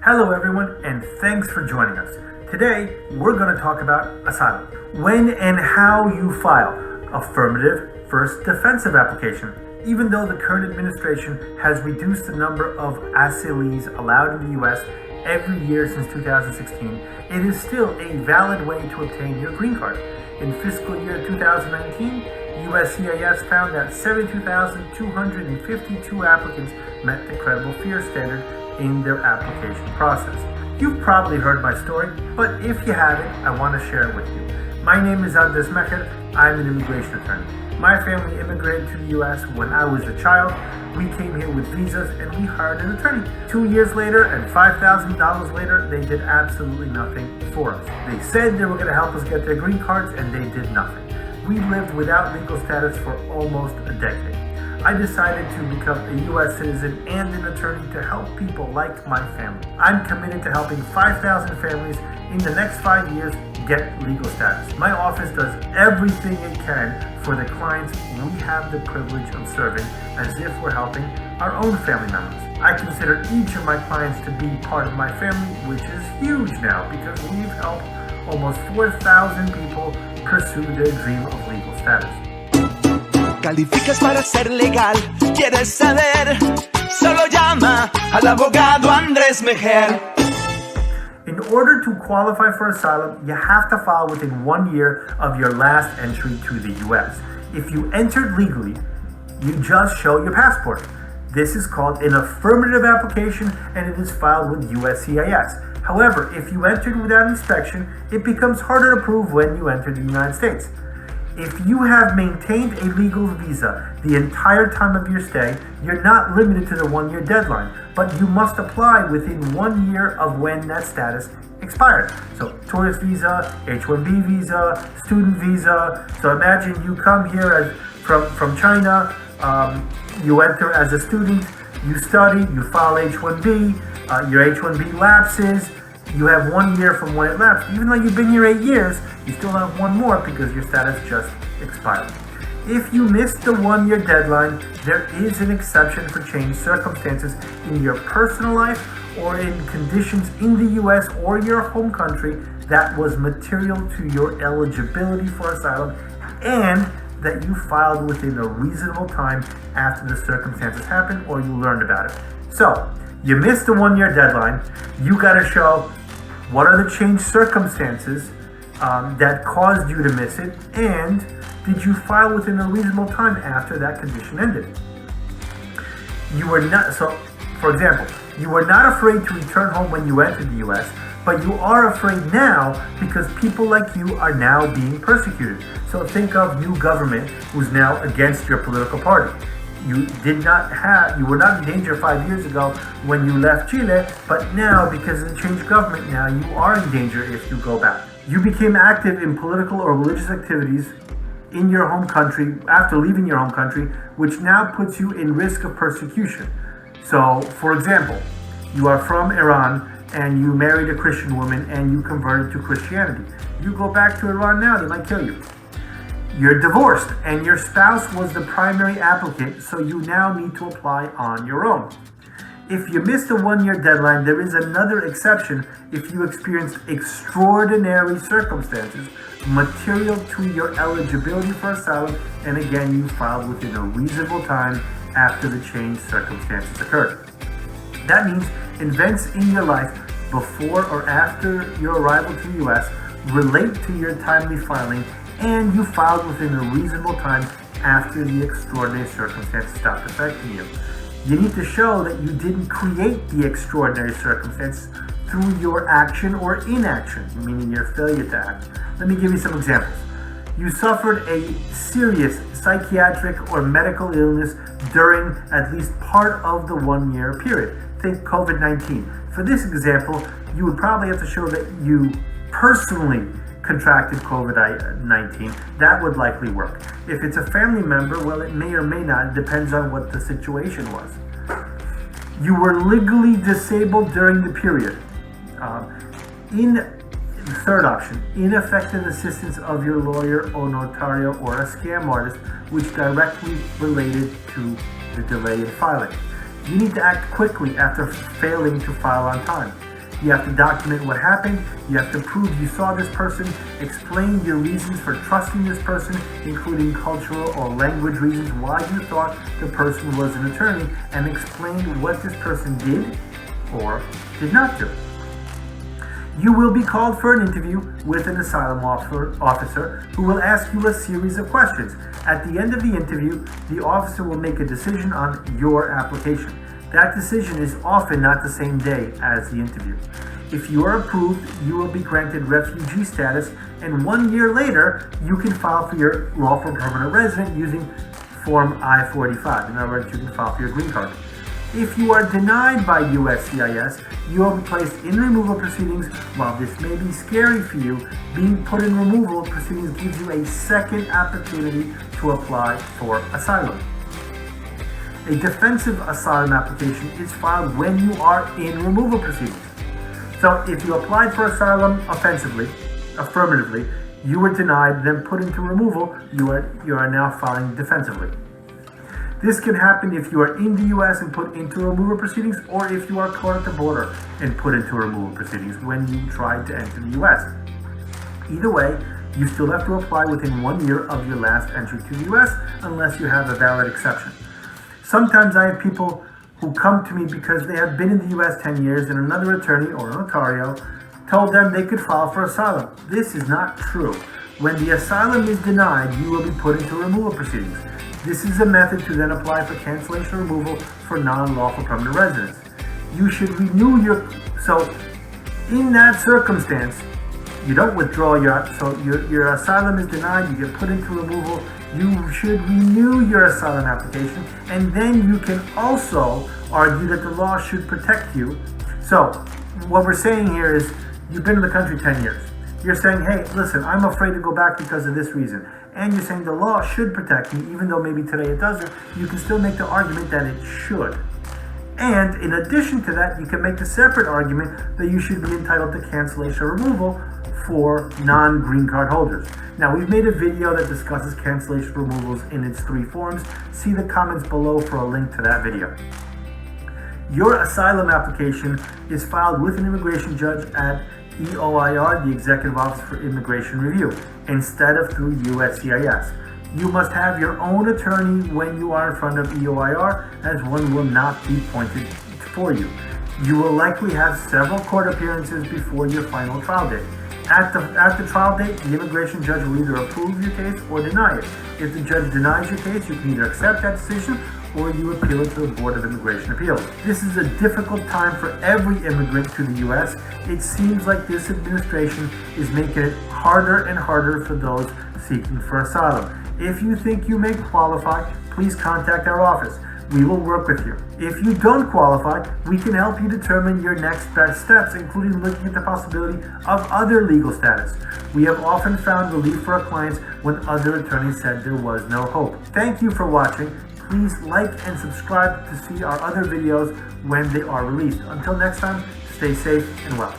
Hello everyone, and thanks for joining us. Today, we're going to talk about asylum. When and how you file affirmative versus defensive application. Even though the current administration has reduced the number of asylees allowed in the U.S. every year since 2016, it is still a valid way to obtain your green card. In fiscal year 2019, USCIS found that 72,252 applicants met the credible fear standard in their application process. You've probably heard my story, but if you haven't, I want to share it with you. My name is Mejer. I'm an immigration attorney. My family immigrated to the U.S. when I was a child. We came here with visas and we hired an attorney. 2 years later and $5,000 later, they did absolutely nothing for us. They said they were going to help us get their green cards and they did nothing. We lived without legal status for almost a decade. I decided to become a U.S. citizen and an attorney to help people like my family. I'm committed to helping 5,000 families in the next 5 years get legal status. My office does everything it can for the clients we have the privilege of serving as if we're helping our own family members. I consider each of my clients to be part of my family, which is huge now because we've helped almost 4,000 people pursue their dream of legal status. Calificas para ser legal, quieres saber, solo llama al abogado Andrés Mejer. In order to qualify for asylum, you have to file within 1 year of your last entry to the U.S. If you entered legally, you just show your passport. This is called an affirmative application and it is filed with USCIS. However, if you entered without inspection, it becomes harder to prove when you enter the United States. If you have maintained a legal visa the entire time of your stay, you're not limited to the 1 year deadline, but you must apply within 1 year of when that status expired. So tourist visa, H-1B visa, student visa. So imagine you come here from China, you enter as a student, you study, you file H-1B, your H-1B lapses, you have 1 year from when it lapsed. Even though you've been here 8 years, you still have one more because your status just expired. If you missed the 1 year deadline, there is an exception for changed circumstances in your personal life or in conditions in the U.S. or your home country that was material to your eligibility for asylum and that you filed within a reasonable time after the circumstances happened or you learned about it. So, you missed the 1 year deadline, you got to show what are the changed circumstances that caused you to miss it, and did you file within a reasonable time after that condition ended? You were not, so for example, you were not afraid to return home when you entered the U.S., but you are afraid now because people like you are now being persecuted. So think of new government who's now against your political party. You were not in danger 5 years ago when you left Chile, but now because of the changed government, now you are in danger if you go back. You became active in political or religious activities in your home country after leaving your home country, which now puts you in risk of persecution. So, for example, you are from Iran and you married a Christian woman and you converted to Christianity. You go back to Iran now, they might kill you. You're divorced and your spouse was the primary applicant, so you now need to apply on your own. If you missed the 1 year deadline, there is another exception if you experienced extraordinary circumstances material to your eligibility for asylum, and again, you filed within a reasonable time after the changed circumstances occurred. That means events in your life before or after your arrival to the U.S. relate to your timely filing and you filed within a reasonable time after the extraordinary circumstances stopped affecting you. You need to show that you didn't create the extraordinary circumstances through your action or inaction, meaning your failure to act. Let me give you some examples. You suffered a serious psychiatric or medical illness during at least part of the 1 year period. Think COVID-19. For this example, you would probably have to show that you personally contracted COVID-19. That would likely work. If it's a family member, well, it may or may not. It depends on what the situation was. You were legally disabled during the period. Third option, ineffective assistance of your lawyer or notario or a scam artist, which directly related to the delay in filing. You need to act quickly after failing to file on time. You have to document what happened. You have to prove you saw this person, explain your reasons for trusting this person, including cultural or language reasons why you thought the person was an attorney, and explain what this person did or did not do. You will be called for an interview with an asylum officer who will ask you a series of questions. At the end of the interview, the officer will make a decision on your application. That decision is often not the same day as the interview. If you are approved, you will be granted refugee status, and 1 year later, you can file for your lawful permanent resident using Form I-45. In other words, you can file for your green card. If you are denied by USCIS, you will be placed in removal proceedings. While this may be scary for you, being put in removal proceedings gives you a second opportunity to apply for asylum. A defensive asylum application is filed when you are in removal proceedings. So if you applied for asylum affirmatively, you were denied, then put into removal, you are now filing defensively. This can happen if you are in the U.S. and put into removal proceedings, or if you are caught at the border and put into removal proceedings when you tried to enter the U.S. Either way, you still have to apply within 1 year of your last entry to the U.S. unless you have a valid exception. Sometimes I have people who come to me because they have been in the U.S. 10 years and another attorney or a notario told them they could file for asylum. This is not true. When the asylum is denied, you will be put into removal proceedings. This is a method to then apply for cancellation or removal for non-lawful permanent residents. You should renew so in that circumstance, you don't withdraw your asylum is denied, you get put into removal, you should renew your asylum application, and then you can also argue that the law should protect you. So what we're saying here is, you've been in the country 10 years. You're saying, hey, listen, I'm afraid to go back because of this reason. And you're saying the law should protect me, even though maybe today it doesn't. You can still make the argument that it should. And in addition to that, you can make the separate argument that you should be entitled to cancellation or removal for non-green card holders. Now, we've made a video that discusses cancellation removals in its 3 forms. See the comments below for a link to that video. Your asylum application is filed with an immigration judge at EOIR, the Executive Office for Immigration Review, instead of through USCIS. You must have your own attorney when you are in front of EOIR, as one will not be appointed for you. You will likely have several court appearances before your final trial date. At the trial date, the immigration judge will either approve your case or deny it. If the judge denies your case, you can either accept that decision or you appeal it to the Board of Immigration Appeals. This is a difficult time for every immigrant to the U.S. It seems like this administration is making it harder and harder for those seeking for asylum. If you think you may qualify, please contact our office. We will work with you. If you don't qualify, we can help you determine your next best steps, including looking at the possibility of other legal status. We have often found relief for our clients when other attorneys said there was no hope. Thank you for watching. Please like and subscribe to see our other videos when they are released. Until next time, stay safe and well.